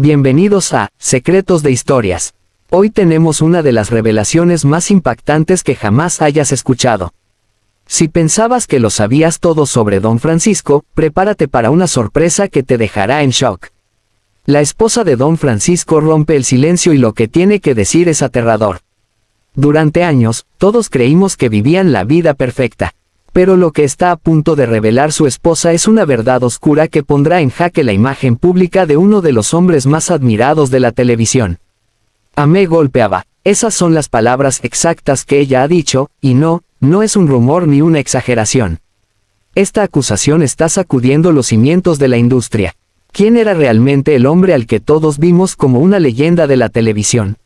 Bienvenidos a Secretos de Historias. Hoy tenemos una de las revelaciones más impactantes que jamás hayas escuchado. Si pensabas que lo sabías todo sobre Don Francisco, prepárate para una sorpresa que te dejará en shock. La esposa de Don Francisco rompe el silencio y lo que tiene que decir es aterrador. Durante años, todos creímos que vivían la vida perfecta. Pero lo que está a punto de revelar su esposa es una verdad oscura que pondrá en jaque la imagen pública de uno de los hombres más admirados de la televisión. Me golpeaba. Esas son las palabras exactas que ella ha dicho, y no es un rumor ni una exageración. Esta acusación está sacudiendo los cimientos de la industria. ¿Quién era realmente el hombre al que todos vimos como una leyenda de la televisión?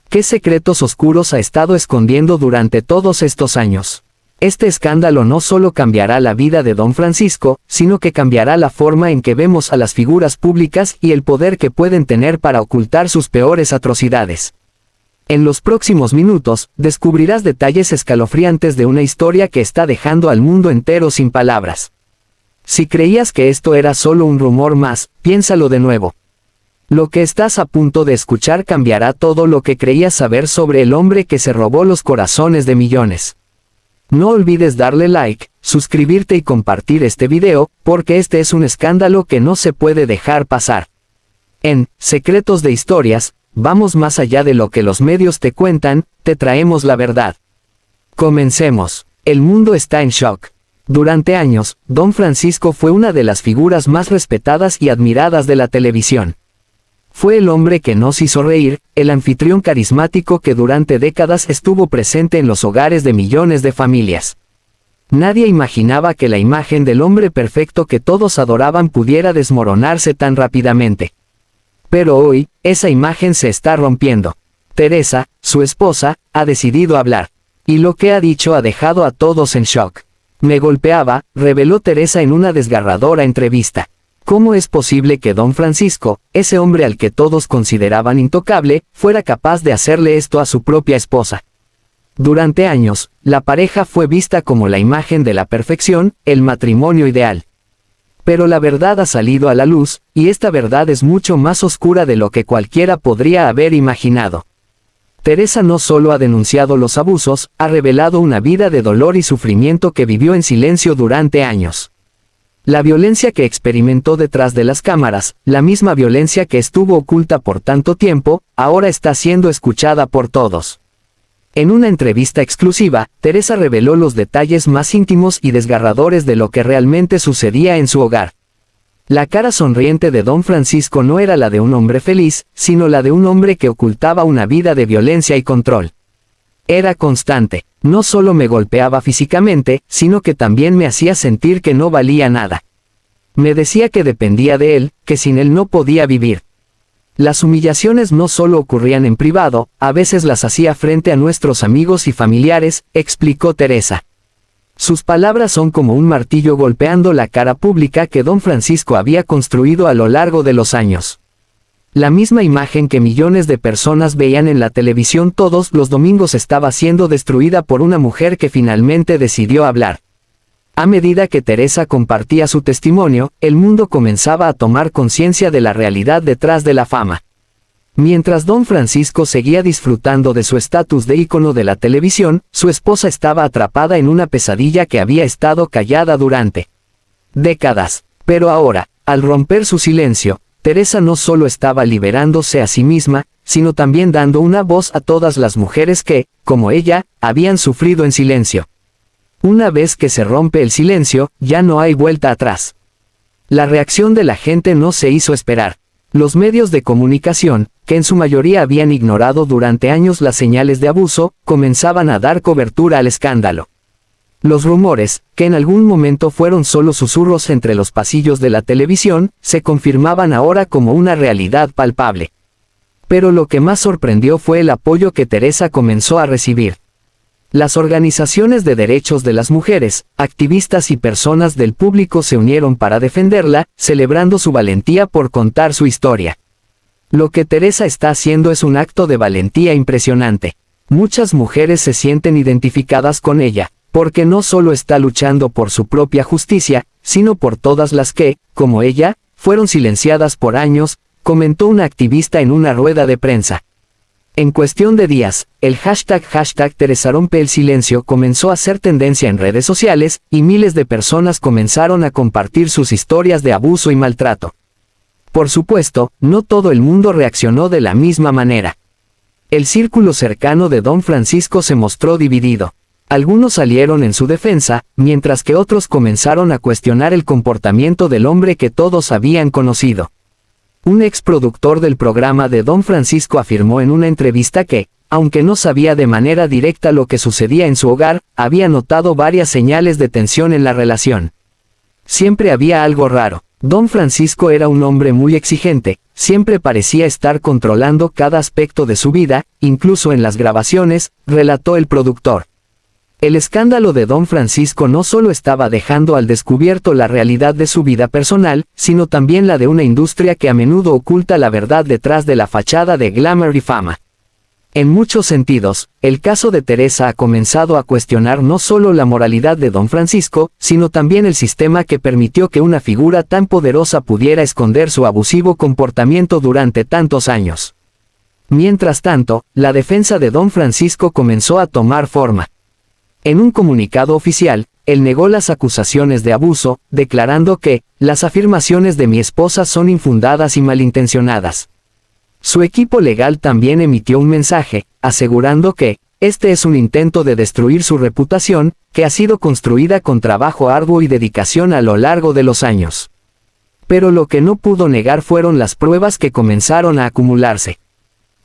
¿Qué secretos oscuros ha estado escondiendo durante todos estos años? Este escándalo no solo cambiará la vida de Don Francisco, sino que cambiará la forma en que vemos a las figuras públicas y el poder que pueden tener para ocultar sus peores atrocidades. En los próximos minutos, descubrirás detalles escalofriantes de una historia que está dejando al mundo entero sin palabras. Si creías que esto era solo un rumor más, piénsalo de nuevo. Lo que estás a punto de escuchar cambiará todo lo que creías saber sobre el hombre que se robó los corazones de millones. No olvides darle like, suscribirte y compartir este video, porque este es un escándalo que no se puede dejar pasar. En Secretos de Historias, vamos más allá de lo que los medios te cuentan, te traemos la verdad. Comencemos. El mundo está en shock. Durante años, Don Francisco fue una de las figuras más respetadas y admiradas de la televisión. Fue el hombre que nos hizo reír, el anfitrión carismático que durante décadas estuvo presente en los hogares de millones de familias. Nadie imaginaba que la imagen del hombre perfecto que todos adoraban pudiera desmoronarse tan rápidamente. Pero hoy, esa imagen se está rompiendo. Teresa, su esposa, ha decidido hablar. Y lo que ha dicho ha dejado a todos en shock. Me golpeaba, reveló Teresa en una desgarradora entrevista. ¿Cómo es posible que Don Francisco, ese hombre al que todos consideraban intocable, fuera capaz de hacerle esto a su propia esposa? Durante años, la pareja fue vista como la imagen de la perfección, el matrimonio ideal. Pero la verdad ha salido a la luz, y esta verdad es mucho más oscura de lo que cualquiera podría haber imaginado. Teresa no solo ha denunciado los abusos, ha revelado una vida de dolor y sufrimiento que vivió en silencio durante años. La violencia que experimentó detrás de las cámaras, la misma violencia que estuvo oculta por tanto tiempo, ahora está siendo escuchada por todos. En una entrevista exclusiva, Teresa reveló los detalles más íntimos y desgarradores de lo que realmente sucedía en su hogar. La cara sonriente de Don Francisco no era la de un hombre feliz, sino la de un hombre que ocultaba una vida de violencia y control. Era constante. No solo me golpeaba físicamente, sino que también me hacía sentir que no valía nada. Me decía que dependía de él, que sin él no podía vivir. Las humillaciones no solo ocurrían en privado, a veces las hacía frente a nuestros amigos y familiares, explicó Teresa. Sus palabras son como un martillo golpeando la cara pública que Don Francisco había construido a lo largo de los años. La misma imagen que millones de personas veían en la televisión todos los domingos estaba siendo destruida por una mujer que finalmente decidió hablar. A medida que Teresa compartía su testimonio, el mundo comenzaba a tomar conciencia de la realidad detrás de la fama. Mientras Don Francisco seguía disfrutando de su estatus de ícono de la televisión, su esposa estaba atrapada en una pesadilla que había estado callada durante décadas. Pero ahora, al romper su silencio, Teresa no solo estaba liberándose a sí misma, sino también dando una voz a todas las mujeres que, como ella, habían sufrido en silencio. Una vez que se rompe el silencio, ya no hay vuelta atrás. La reacción de la gente no se hizo esperar. Los medios de comunicación, que en su mayoría habían ignorado durante años las señales de abuso, comenzaban a dar cobertura al escándalo. Los rumores, que en algún momento fueron solo susurros entre los pasillos de la televisión, se confirmaban ahora como una realidad palpable. Pero lo que más sorprendió fue el apoyo que Teresa comenzó a recibir. Las organizaciones de derechos de las mujeres, activistas y personas del público se unieron para defenderla, celebrando su valentía por contar su historia. Lo que Teresa está haciendo es un acto de valentía impresionante. Muchas mujeres se sienten identificadas con ella, porque no solo está luchando por su propia justicia, sino por todas las que, como ella, fueron silenciadas por años, comentó una activista en una rueda de prensa. En cuestión de días, el hashtag Teresa rompe el silencio comenzó a ser tendencia en redes sociales, y miles de personas comenzaron a compartir sus historias de abuso y maltrato. Por supuesto, no todo el mundo reaccionó de la misma manera. El círculo cercano de Don Francisco se mostró dividido. Algunos salieron en su defensa, mientras que otros comenzaron a cuestionar el comportamiento del hombre que todos habían conocido. Un exproductor del programa de Don Francisco afirmó en una entrevista que, aunque no sabía de manera directa lo que sucedía en su hogar, había notado varias señales de tensión en la relación. Siempre había algo raro. Don Francisco era un hombre muy exigente, siempre parecía estar controlando cada aspecto de su vida, incluso en las grabaciones, relató el productor. El escándalo de Don Francisco no solo estaba dejando al descubierto la realidad de su vida personal, sino también la de una industria que a menudo oculta la verdad detrás de la fachada de glamour y fama. En muchos sentidos, el caso de Teresa ha comenzado a cuestionar no solo la moralidad de Don Francisco, sino también el sistema que permitió que una figura tan poderosa pudiera esconder su abusivo comportamiento durante tantos años. Mientras tanto, la defensa de Don Francisco comenzó a tomar forma. En un comunicado oficial, él negó las acusaciones de abuso, declarando que, las afirmaciones de mi esposa son infundadas y malintencionadas. Su equipo legal también emitió un mensaje, asegurando que, este es un intento de destruir su reputación, que ha sido construida con trabajo arduo y dedicación a lo largo de los años. Pero lo que no pudo negar fueron las pruebas que comenzaron a acumularse.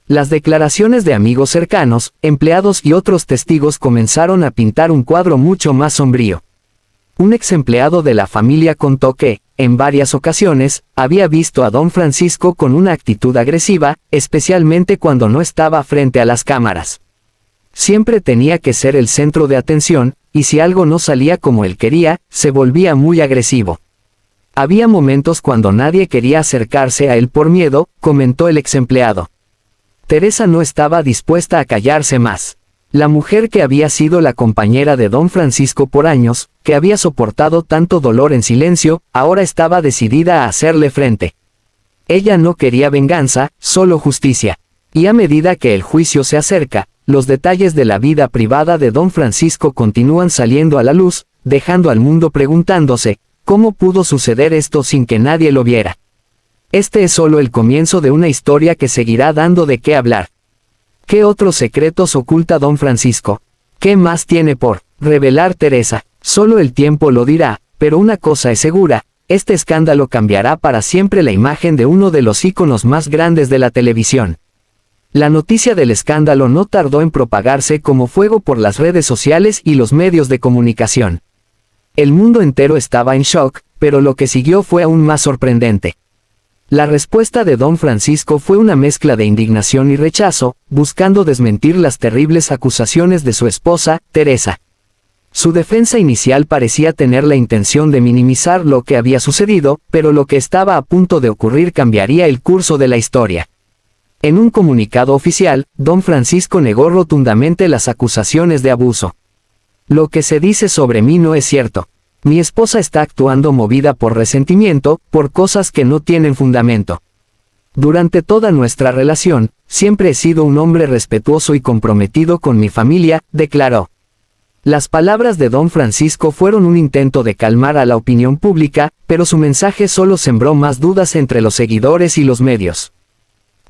Las declaraciones de amigos cercanos, empleados y otros testigos comenzaron a pintar un cuadro mucho más sombrío. Un ex empleado de la familia contó que, en varias ocasiones, había visto a Don Francisco con una actitud agresiva, especialmente cuando no estaba frente a las cámaras. Siempre tenía que ser el centro de atención, y si algo no salía como él quería, se volvía muy agresivo. Había momentos cuando nadie quería acercarse a él por miedo, comentó el ex empleado. Teresa no estaba dispuesta a callarse más. La mujer que había sido la compañera de Don Francisco por años, que había soportado tanto dolor en silencio, ahora estaba decidida a hacerle frente. Ella no quería venganza, solo justicia. Y a medida que el juicio se acerca, los detalles de la vida privada de Don Francisco continúan saliendo a la luz, dejando al mundo preguntándose, ¿cómo pudo suceder esto sin que nadie lo viera? Este es solo el comienzo de una historia que seguirá dando de qué hablar. ¿Qué otros secretos oculta Don Francisco? ¿Qué más tiene por revelar Teresa? Solo el tiempo lo dirá, pero una cosa es segura, este escándalo cambiará para siempre la imagen de uno de los íconos más grandes de la televisión. La noticia del escándalo no tardó en propagarse como fuego por las redes sociales y los medios de comunicación. El mundo entero estaba en shock, pero lo que siguió fue aún más sorprendente. La respuesta de Don Francisco fue una mezcla de indignación y rechazo, buscando desmentir las terribles acusaciones de su esposa, Teresa. Su defensa inicial parecía tener la intención de minimizar lo que había sucedido, pero lo que estaba a punto de ocurrir cambiaría el curso de la historia. En un comunicado oficial, Don Francisco negó rotundamente las acusaciones de abuso. Lo que se dice sobre mí no es cierto. Mi esposa está actuando movida por resentimiento, por cosas que no tienen fundamento. Durante toda nuestra relación, siempre he sido un hombre respetuoso y comprometido con mi familia, declaró. Las palabras de Don Francisco fueron un intento de calmar a la opinión pública, pero su mensaje solo sembró más dudas entre los seguidores y los medios.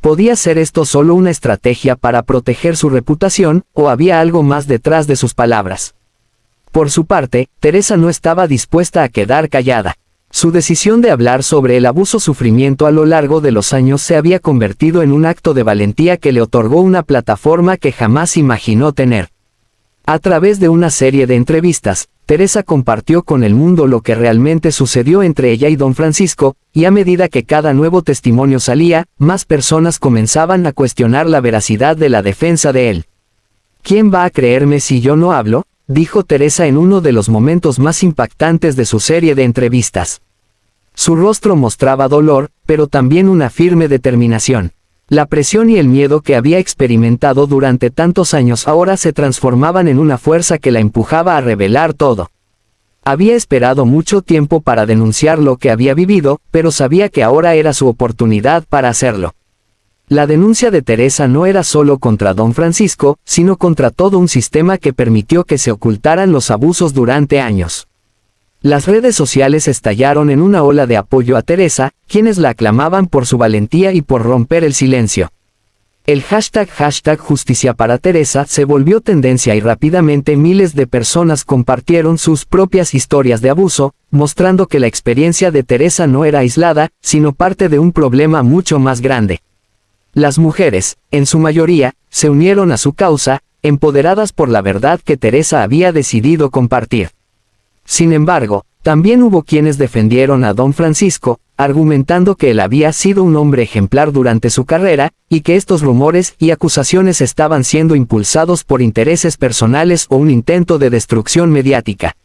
¿Podía ser esto solo una estrategia para proteger su reputación, o había algo más detrás de sus palabras? Por su parte, Teresa no estaba dispuesta a quedar callada. Su decisión de hablar sobre el abuso-sufrimiento a lo largo de los años se había convertido en un acto de valentía que le otorgó una plataforma que jamás imaginó tener. A través de una serie de entrevistas, Teresa compartió con el mundo lo que realmente sucedió entre ella y Don Francisco, y a medida que cada nuevo testimonio salía, más personas comenzaban a cuestionar la veracidad de la defensa de él. ¿Quién va a creerme si yo no hablo?, dijo Teresa en uno de los momentos más impactantes de su serie de entrevistas. Su rostro mostraba dolor, pero también una firme determinación. La presión y el miedo que había experimentado durante tantos años ahora se transformaban en una fuerza que la empujaba a revelar todo. Había esperado mucho tiempo para denunciar lo que había vivido, pero sabía que ahora era su oportunidad para hacerlo. La denuncia de Teresa no era solo contra don Francisco, sino contra todo un sistema que permitió que se ocultaran los abusos durante años. Las redes sociales estallaron en una ola de apoyo a Teresa, quienes la aclamaban por su valentía y por romper el silencio. El hashtag Justicia para Teresa se volvió tendencia y rápidamente miles de personas compartieron sus propias historias de abuso, mostrando que la experiencia de Teresa no era aislada, sino parte de un problema mucho más grande. Las mujeres, en su mayoría, se unieron a su causa, empoderadas por la verdad que Teresa había decidido compartir. Sin embargo, también hubo quienes defendieron a don Francisco, argumentando que él había sido un hombre ejemplar durante su carrera, y que estos rumores y acusaciones estaban siendo impulsados por intereses personales o un intento de destrucción mediática.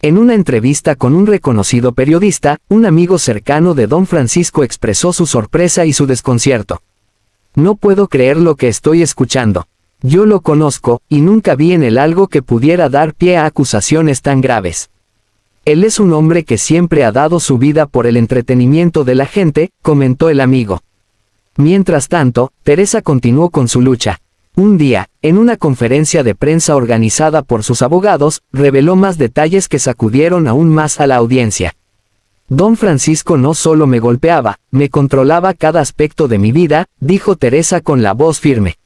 En una entrevista con un reconocido periodista, un amigo cercano de don Francisco expresó su sorpresa y su desconcierto. No puedo creer lo que estoy escuchando. Yo lo conozco, y nunca vi en él algo que pudiera dar pie a acusaciones tan graves. Él es un hombre que siempre ha dado su vida por el entretenimiento de la gente, comentó el amigo. Mientras tanto, Teresa continuó con su lucha. Un día, en una conferencia de prensa organizada por sus abogados, reveló más detalles que sacudieron aún más a la audiencia. Don Francisco no solo me golpeaba, me controlaba cada aspecto de mi vida, dijo Teresa con la voz firme.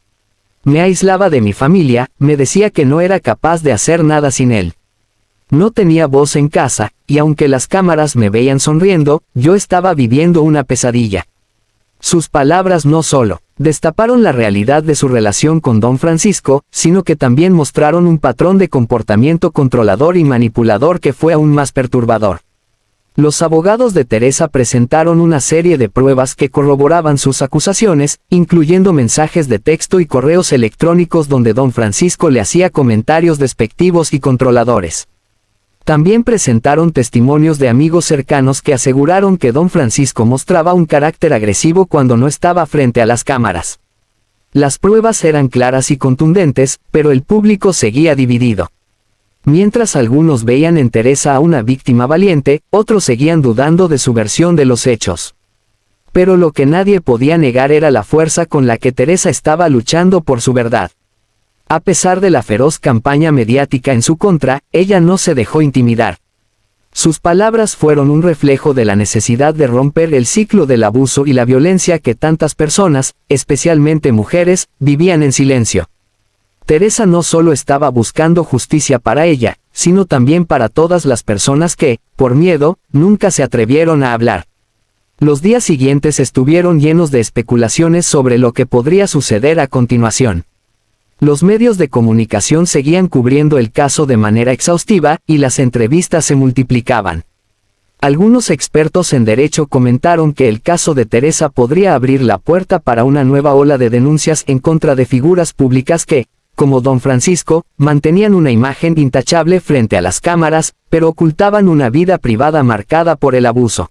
Me aislaba de mi familia, me decía que no era capaz de hacer nada sin él. No tenía voz en casa, y aunque las cámaras me veían sonriendo, yo estaba viviendo una pesadilla. Sus palabras no solo destaparon la realidad de su relación con don Francisco, sino que también mostraron un patrón de comportamiento controlador y manipulador que fue aún más perturbador. Los abogados de Teresa presentaron una serie de pruebas que corroboraban sus acusaciones, incluyendo mensajes de texto y correos electrónicos donde don Francisco le hacía comentarios despectivos y controladores. También presentaron testimonios de amigos cercanos que aseguraron que don Francisco mostraba un carácter agresivo cuando no estaba frente a las cámaras. Las pruebas eran claras y contundentes, pero el público seguía dividido. Mientras algunos veían en Teresa a una víctima valiente, otros seguían dudando de su versión de los hechos. Pero lo que nadie podía negar era la fuerza con la que Teresa estaba luchando por su verdad. A pesar de la feroz campaña mediática en su contra, ella no se dejó intimidar. Sus palabras fueron un reflejo de la necesidad de romper el ciclo del abuso y la violencia que tantas personas, especialmente mujeres, vivían en silencio. Teresa no solo estaba buscando justicia para ella, sino también para todas las personas que, por miedo, nunca se atrevieron a hablar. Los días siguientes estuvieron llenos de especulaciones sobre lo que podría suceder a continuación. Los medios de comunicación seguían cubriendo el caso de manera exhaustiva, y las entrevistas se multiplicaban. Algunos expertos en derecho comentaron que el caso de Teresa podría abrir la puerta para una nueva ola de denuncias en contra de figuras públicas que, como don Francisco, mantenían una imagen intachable frente a las cámaras, pero ocultaban una vida privada marcada por el abuso.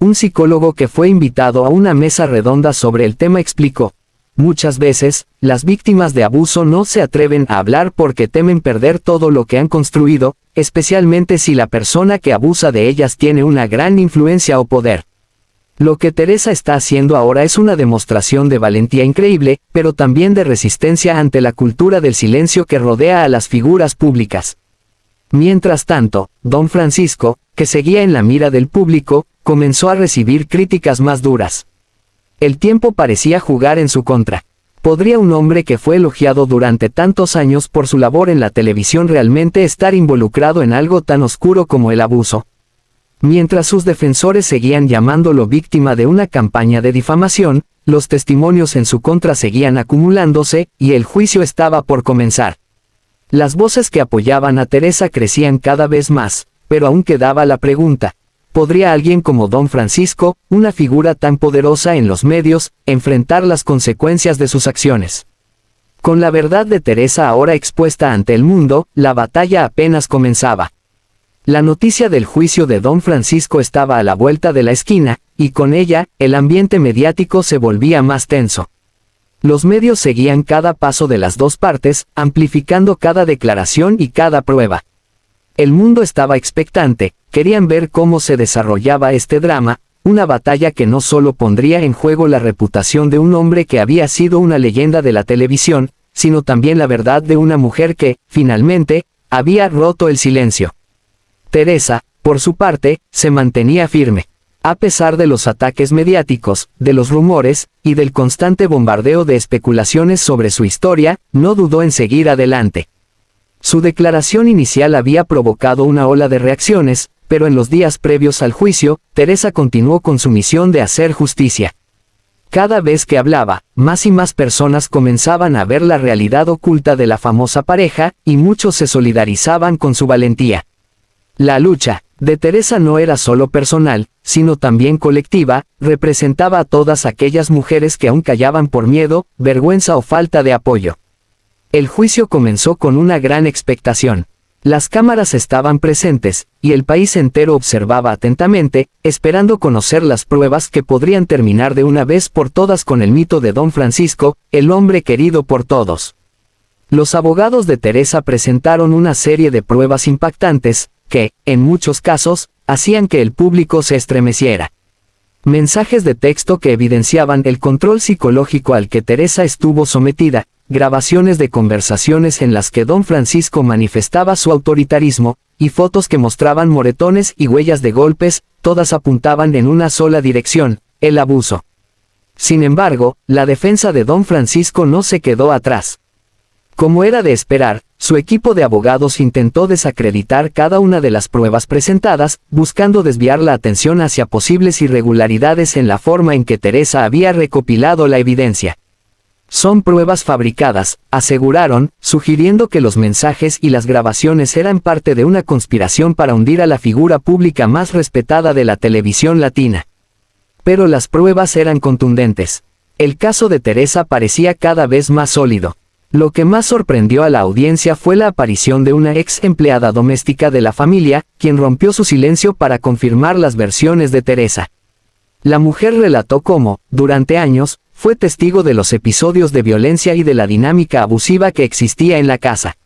Un psicólogo que fue invitado a una mesa redonda sobre el tema explicó: muchas veces, las víctimas de abuso no se atreven a hablar porque temen perder todo lo que han construido, especialmente si la persona que abusa de ellas tiene una gran influencia o poder. Lo que Teresa está haciendo ahora es una demostración de valentía increíble, pero también de resistencia ante la cultura del silencio que rodea a las figuras públicas. Mientras tanto, don Francisco, que seguía en la mira del público, comenzó a recibir críticas más duras. El tiempo parecía jugar en su contra. ¿Podría un hombre que fue elogiado durante tantos años por su labor en la televisión realmente estar involucrado en algo tan oscuro como el abuso? Mientras sus defensores seguían llamándolo víctima de una campaña de difamación, los testimonios en su contra seguían acumulándose, y el juicio estaba por comenzar. Las voces que apoyaban a Teresa crecían cada vez más, pero aún quedaba la pregunta: ¿podría alguien como don Francisco, una figura tan poderosa en los medios, enfrentar las consecuencias de sus acciones? Con la verdad de Teresa ahora expuesta ante el mundo, la batalla apenas comenzaba. La noticia del juicio de don Francisco estaba a la vuelta de la esquina, y con ella, el ambiente mediático se volvía más tenso. Los medios seguían cada paso de las dos partes, amplificando cada declaración y cada prueba. El mundo estaba expectante, querían ver cómo se desarrollaba este drama, una batalla que no solo pondría en juego la reputación de un hombre que había sido una leyenda de la televisión, sino también la verdad de una mujer que, finalmente, había roto el silencio. Teresa, por su parte, se mantenía firme. A pesar de los ataques mediáticos, de los rumores, y del constante bombardeo de especulaciones sobre su historia, no dudó en seguir adelante. Su declaración inicial había provocado una ola de reacciones, pero en los días previos al juicio, Teresa continuó con su misión de hacer justicia. Cada vez que hablaba, más y más personas comenzaban a ver la realidad oculta de la famosa pareja, y muchos se solidarizaban con su valentía. La lucha de Teresa no era solo personal, sino también colectiva, representaba a todas aquellas mujeres que aún callaban por miedo, vergüenza o falta de apoyo. El juicio comenzó con una gran expectación. Las cámaras estaban presentes, y el país entero observaba atentamente, esperando conocer las pruebas que podrían terminar de una vez por todas con el mito de Don Francisco, el hombre querido por todos. Los abogados de Teresa presentaron una serie de pruebas impactantes, que, en muchos casos, hacían que el público se estremeciera. Mensajes de texto que evidenciaban el control psicológico al que Teresa estuvo sometida, grabaciones de conversaciones en las que Don Francisco manifestaba su autoritarismo, y fotos que mostraban moretones y huellas de golpes, todas apuntaban en una sola dirección, el abuso. Sin embargo, la defensa de Don Francisco no se quedó atrás. Como era de esperar, su equipo de abogados intentó desacreditar cada una de las pruebas presentadas, buscando desviar la atención hacia posibles irregularidades en la forma en que Teresa había recopilado la evidencia. Son pruebas fabricadas, aseguraron, sugiriendo que los mensajes y las grabaciones eran parte de una conspiración para hundir a la figura pública más respetada de la televisión latina. Pero las pruebas eran contundentes. El caso de Teresa parecía cada vez más sólido. Lo que más sorprendió a la audiencia fue la aparición de una ex empleada doméstica de la familia, quien rompió su silencio para confirmar las versiones de Teresa. La mujer relató cómo, durante años, fue testigo de los episodios de violencia y de la dinámica abusiva que existía en la casa.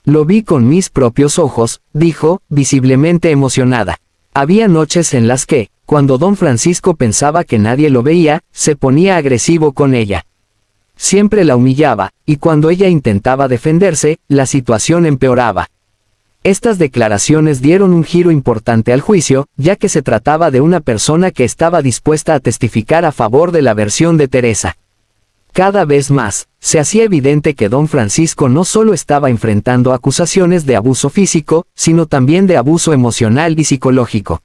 Lo vi con mis propios ojos, dijo, visiblemente emocionada. Había noches en las que, cuando Don Francisco pensaba que nadie lo veía, se ponía agresivo con ella. Siempre la humillaba, y cuando ella intentaba defenderse, la situación empeoraba. Estas declaraciones dieron un giro importante al juicio, ya que se trataba de una persona que estaba dispuesta a testificar a favor de la versión de Teresa. Cada vez más, se hacía evidente que Don Francisco no solo estaba enfrentando acusaciones de abuso físico, sino también de abuso emocional y psicológico.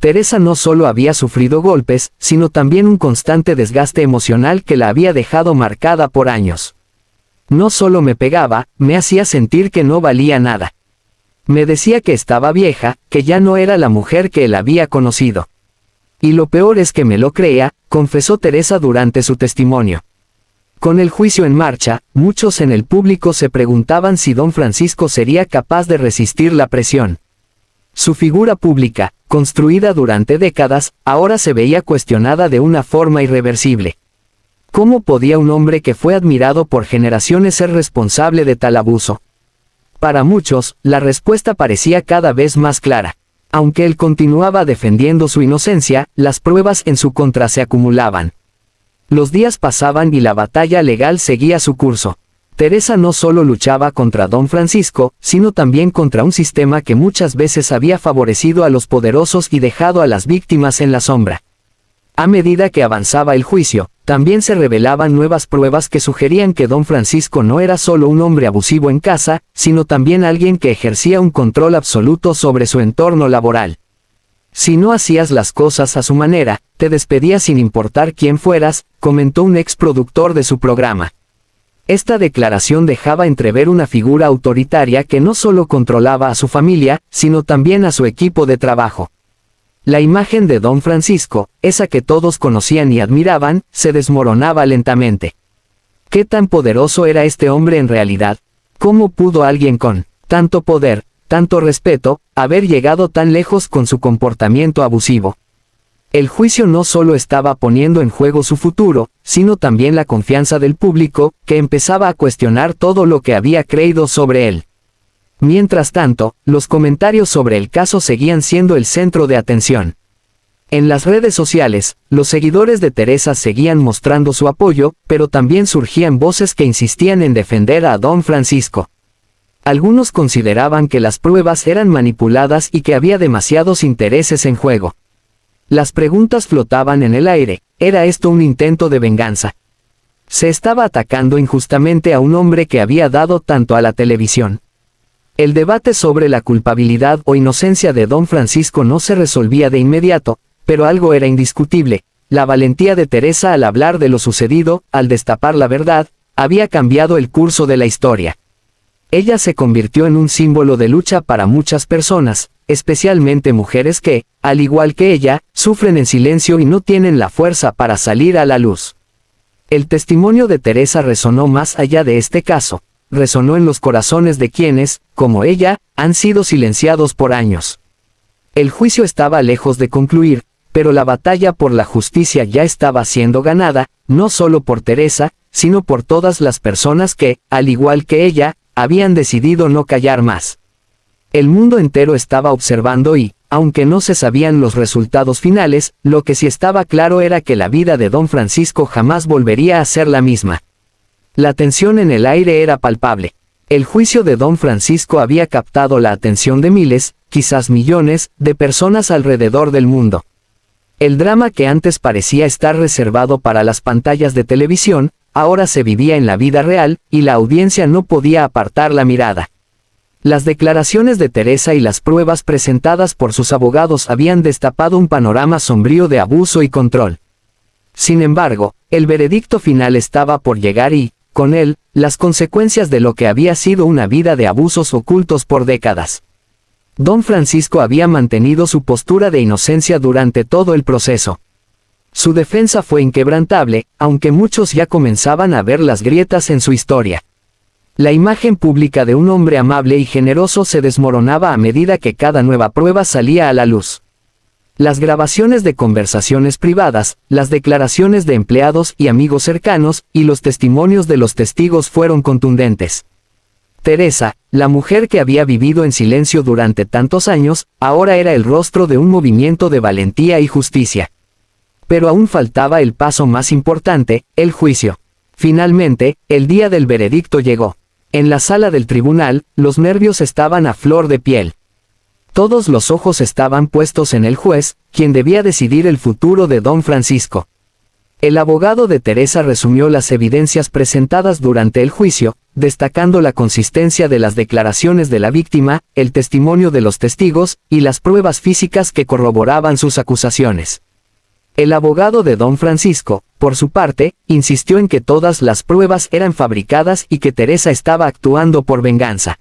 Teresa no solo había sufrido golpes, sino también un constante desgaste emocional que la había dejado marcada por años. No solo me pegaba, me hacía sentir que no valía nada. Me decía que estaba vieja, que ya no era la mujer que él había conocido. Y lo peor es que me lo creía, confesó Teresa durante su testimonio. Con el juicio en marcha, muchos en el público se preguntaban si Don Francisco sería capaz de resistir la presión. Su figura pública, construida durante décadas, ahora se veía cuestionada de una forma irreversible. ¿Cómo podía un hombre que fue admirado por generaciones ser responsable de tal abuso? Para muchos, la respuesta parecía cada vez más clara. Aunque él continuaba defendiendo su inocencia, las pruebas en su contra se acumulaban. Los días pasaban y la batalla legal seguía su curso. Teresa no solo luchaba contra Don Francisco, sino también contra un sistema que muchas veces había favorecido a los poderosos y dejado a las víctimas en la sombra. A medida que avanzaba el juicio, también se revelaban nuevas pruebas que sugerían que Don Francisco no era solo un hombre abusivo en casa, sino también alguien que ejercía un control absoluto sobre su entorno laboral. Si no hacías las cosas a su manera, te despedía sin importar quién fueras, comentó un ex productor de su programa. Esta declaración dejaba entrever una figura autoritaria que no solo controlaba a su familia, sino también a su equipo de trabajo. La imagen de Don Francisco, esa que todos conocían y admiraban, se desmoronaba lentamente. ¿Qué tan poderoso era este hombre en realidad? ¿Cómo pudo alguien con tanto poder, tanto respeto, haber llegado tan lejos con su comportamiento abusivo? El juicio no solo estaba poniendo en juego su futuro, sino también la confianza del público, que empezaba a cuestionar todo lo que había creído sobre él. Mientras tanto, los comentarios sobre el caso seguían siendo el centro de atención. En las redes sociales, los seguidores de Teresa seguían mostrando su apoyo, pero también surgían voces que insistían en defender a Don Francisco. Algunos consideraban que las pruebas eran manipuladas y que había demasiados intereses en juego. Las preguntas flotaban en el aire: ¿era esto un intento de venganza? ¿Se estaba atacando injustamente a un hombre que había dado tanto a la televisión? El debate sobre la culpabilidad o inocencia de Don Francisco no se resolvía de inmediato, pero algo era indiscutible: la valentía de Teresa al hablar de lo sucedido, al destapar la verdad, había cambiado el curso de la historia. Ella se convirtió en un símbolo de lucha para muchas personas, especialmente mujeres que, al igual que ella, sufren en silencio y no tienen la fuerza para salir a la luz. El testimonio de Teresa resonó más allá de este caso. Resonó en los corazones de quienes, como ella, han sido silenciados por años. El juicio estaba lejos de concluir, pero la batalla por la justicia ya estaba siendo ganada, no solo por Teresa, sino por todas las personas que, al igual que ella, habían decidido no callar más. El mundo entero estaba observando y, aunque no se sabían los resultados finales, lo que sí estaba claro era que la vida de Don Francisco jamás volvería a ser la misma. La tensión en el aire era palpable. El juicio de Don Francisco había captado la atención de miles, quizás millones, de personas alrededor del mundo. El drama que antes parecía estar reservado para las pantallas de televisión, ahora se vivía en la vida real, y la audiencia no podía apartar la mirada. Las declaraciones de Teresa y las pruebas presentadas por sus abogados habían destapado un panorama sombrío de abuso y control. Sin embargo, el veredicto final estaba por llegar y, con él, las consecuencias de lo que había sido una vida de abusos ocultos por décadas. Don Francisco había mantenido su postura de inocencia durante todo el proceso. Su defensa fue inquebrantable, aunque muchos ya comenzaban a ver las grietas en su historia. La imagen pública de un hombre amable y generoso se desmoronaba a medida que cada nueva prueba salía a la luz. Las grabaciones de conversaciones privadas, las declaraciones de empleados y amigos cercanos, y los testimonios de los testigos fueron contundentes. Teresa, la mujer que había vivido en silencio durante tantos años, ahora era el rostro de un movimiento de valentía y justicia. Pero aún faltaba el paso más importante, el juicio. Finalmente, el día del veredicto llegó. En la sala del tribunal, los nervios estaban a flor de piel. Todos los ojos estaban puestos en el juez, quien debía decidir el futuro de Don Francisco. El abogado de Teresa resumió las evidencias presentadas durante el juicio, destacando la consistencia de las declaraciones de la víctima, el testimonio de los testigos, y las pruebas físicas que corroboraban sus acusaciones. El abogado de Don Francisco, por su parte, insistió en que todas las pruebas eran fabricadas y que Teresa estaba actuando por venganza.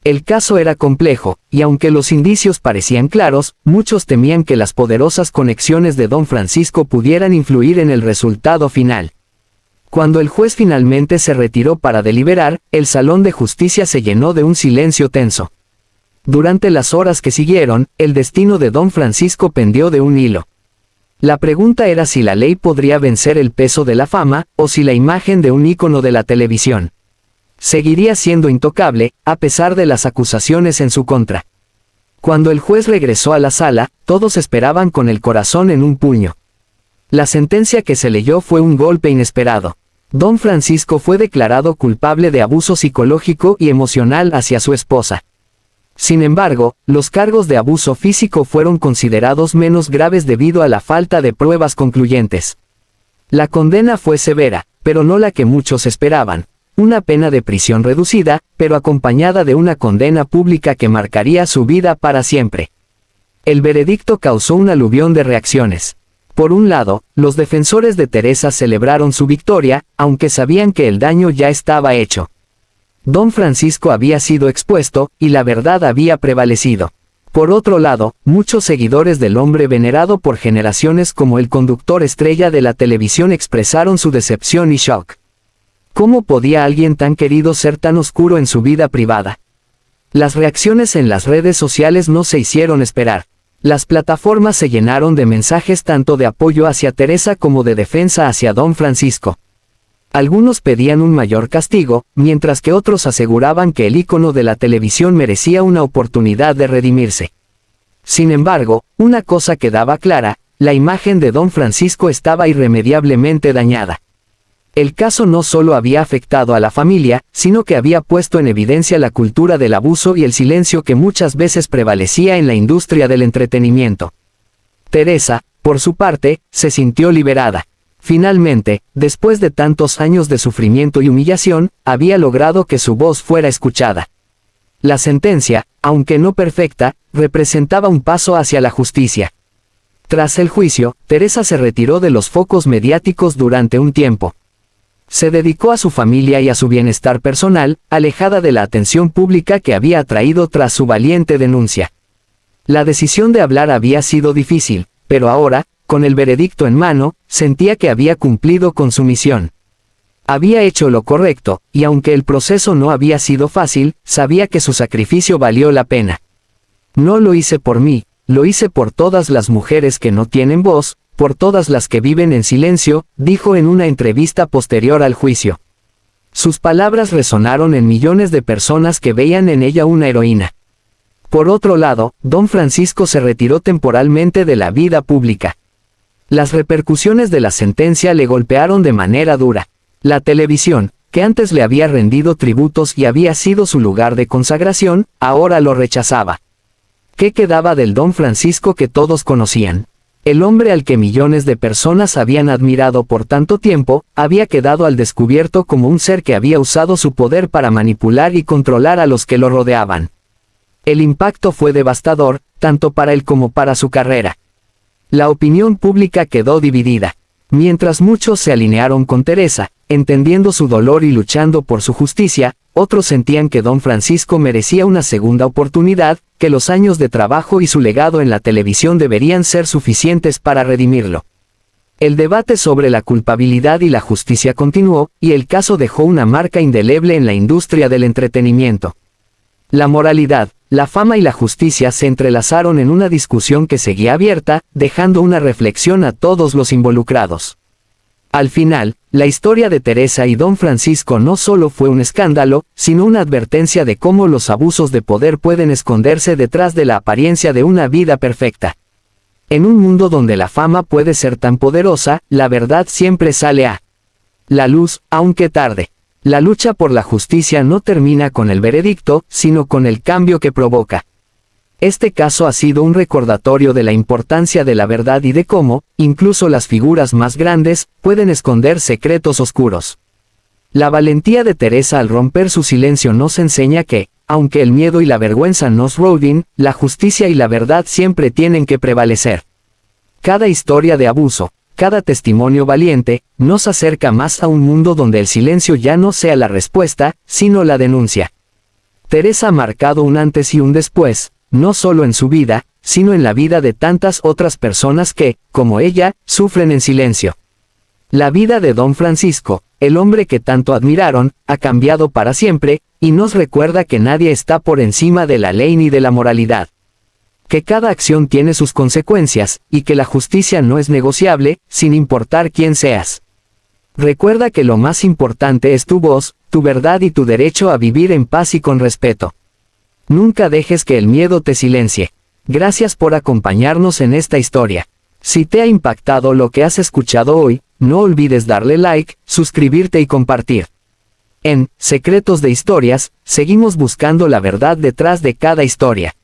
El caso era complejo, y aunque los indicios parecían claros, muchos temían que las poderosas conexiones de Don Francisco pudieran influir en el resultado final. Cuando el juez finalmente se retiró para deliberar, el salón de justicia se llenó de un silencio tenso. Durante las horas que siguieron, el destino de Don Francisco pendió de un hilo. La pregunta era si la ley podría vencer el peso de la fama, o si la imagen de un ícono de la televisión seguiría siendo intocable, a pesar de las acusaciones en su contra. Cuando el juez regresó a la sala, todos esperaban con el corazón en un puño. La sentencia que se leyó fue un golpe inesperado. Don Francisco fue declarado culpable de abuso psicológico y emocional hacia su esposa. Sin embargo, los cargos de abuso físico fueron considerados menos graves debido a la falta de pruebas concluyentes. La condena fue severa, pero no la que muchos esperaban. Una pena de prisión reducida, pero acompañada de una condena pública que marcaría su vida para siempre. El veredicto causó un aluvión de reacciones. Por un lado, los defensores de Teresa celebraron su victoria, aunque sabían que el daño ya estaba hecho. Don Francisco había sido expuesto, y la verdad había prevalecido. Por otro lado, muchos seguidores del hombre venerado por generaciones como el conductor estrella de la televisión expresaron su decepción y shock. ¿Cómo podía alguien tan querido ser tan oscuro en su vida privada? Las reacciones en las redes sociales no se hicieron esperar. Las plataformas se llenaron de mensajes tanto de apoyo hacia Teresa como de defensa hacia Don Francisco. Algunos pedían un mayor castigo, mientras que otros aseguraban que el ícono de la televisión merecía una oportunidad de redimirse. Sin embargo, una cosa quedaba clara: la imagen de Don Francisco estaba irremediablemente dañada. El caso no solo había afectado a la familia, sino que había puesto en evidencia la cultura del abuso y el silencio que muchas veces prevalecía en la industria del entretenimiento. Teresa, por su parte, se sintió liberada. Finalmente, después de tantos años de sufrimiento y humillación, había logrado que su voz fuera escuchada. La sentencia, aunque no perfecta, representaba un paso hacia la justicia. Tras el juicio, Teresa se retiró de los focos mediáticos durante un tiempo. Se dedicó a su familia y a su bienestar personal, alejada de la atención pública que había atraído tras su valiente denuncia. La decisión de hablar había sido difícil, pero ahora, con el veredicto en mano, sentía que había cumplido con su misión. Había hecho lo correcto, y aunque el proceso no había sido fácil, sabía que su sacrificio valió la pena. No lo hice por mí, lo hice por todas las mujeres que no tienen voz, por todas las que viven en silencio, dijo en una entrevista posterior al juicio. Sus palabras resonaron en millones de personas que veían en ella una heroína. Por otro lado, Don Francisco se retiró temporalmente de la vida pública. Las repercusiones de la sentencia le golpearon de manera dura. La televisión, que antes le había rendido tributos y había sido su lugar de consagración, ahora lo rechazaba. ¿Qué quedaba del Don Francisco que todos conocían? El hombre al que millones de personas habían admirado por tanto tiempo, había quedado al descubierto como un ser que había usado su poder para manipular y controlar a los que lo rodeaban. El impacto fue devastador, tanto para él como para su carrera. La opinión pública quedó dividida. Mientras muchos se alinearon con Teresa, entendiendo su dolor y luchando por su justicia, otros sentían que Don Francisco merecía una segunda oportunidad, que los años de trabajo y su legado en la televisión deberían ser suficientes para redimirlo. El debate sobre la culpabilidad y la justicia continuó, y el caso dejó una marca indeleble en la industria del entretenimiento. La moralidad, la fama y la justicia se entrelazaron en una discusión que seguía abierta, dejando una reflexión a todos los involucrados. Al final, la historia de Teresa y Don Francisco no solo fue un escándalo, sino una advertencia de cómo los abusos de poder pueden esconderse detrás de la apariencia de una vida perfecta. En un mundo donde la fama puede ser tan poderosa, la verdad siempre sale a la luz, aunque tarde. La lucha por la justicia no termina con el veredicto, sino con el cambio que provoca. Este caso ha sido un recordatorio de la importancia de la verdad y de cómo, incluso las figuras más grandes, pueden esconder secretos oscuros. La valentía de Teresa al romper su silencio nos enseña que, aunque el miedo y la vergüenza nos rodean, la justicia y la verdad siempre tienen que prevalecer. Cada historia de abuso, cada testimonio valiente, nos acerca más a un mundo donde el silencio ya no sea la respuesta, sino la denuncia. Teresa ha marcado un antes y un después, no solo en su vida, sino en la vida de tantas otras personas que, como ella, sufren en silencio. La vida de Don Francisco, el hombre que tanto admiraron, ha cambiado para siempre, y nos recuerda que nadie está por encima de la ley ni de la moralidad. Que cada acción tiene sus consecuencias, y que la justicia no es negociable, sin importar quién seas. Recuerda que lo más importante es tu voz, tu verdad y tu derecho a vivir en paz y con respeto. Nunca dejes que el miedo te silencie. Gracias por acompañarnos en esta historia. Si te ha impactado lo que has escuchado hoy, no olvides darle like, suscribirte y compartir. En Secretos de Historias, seguimos buscando la verdad detrás de cada historia.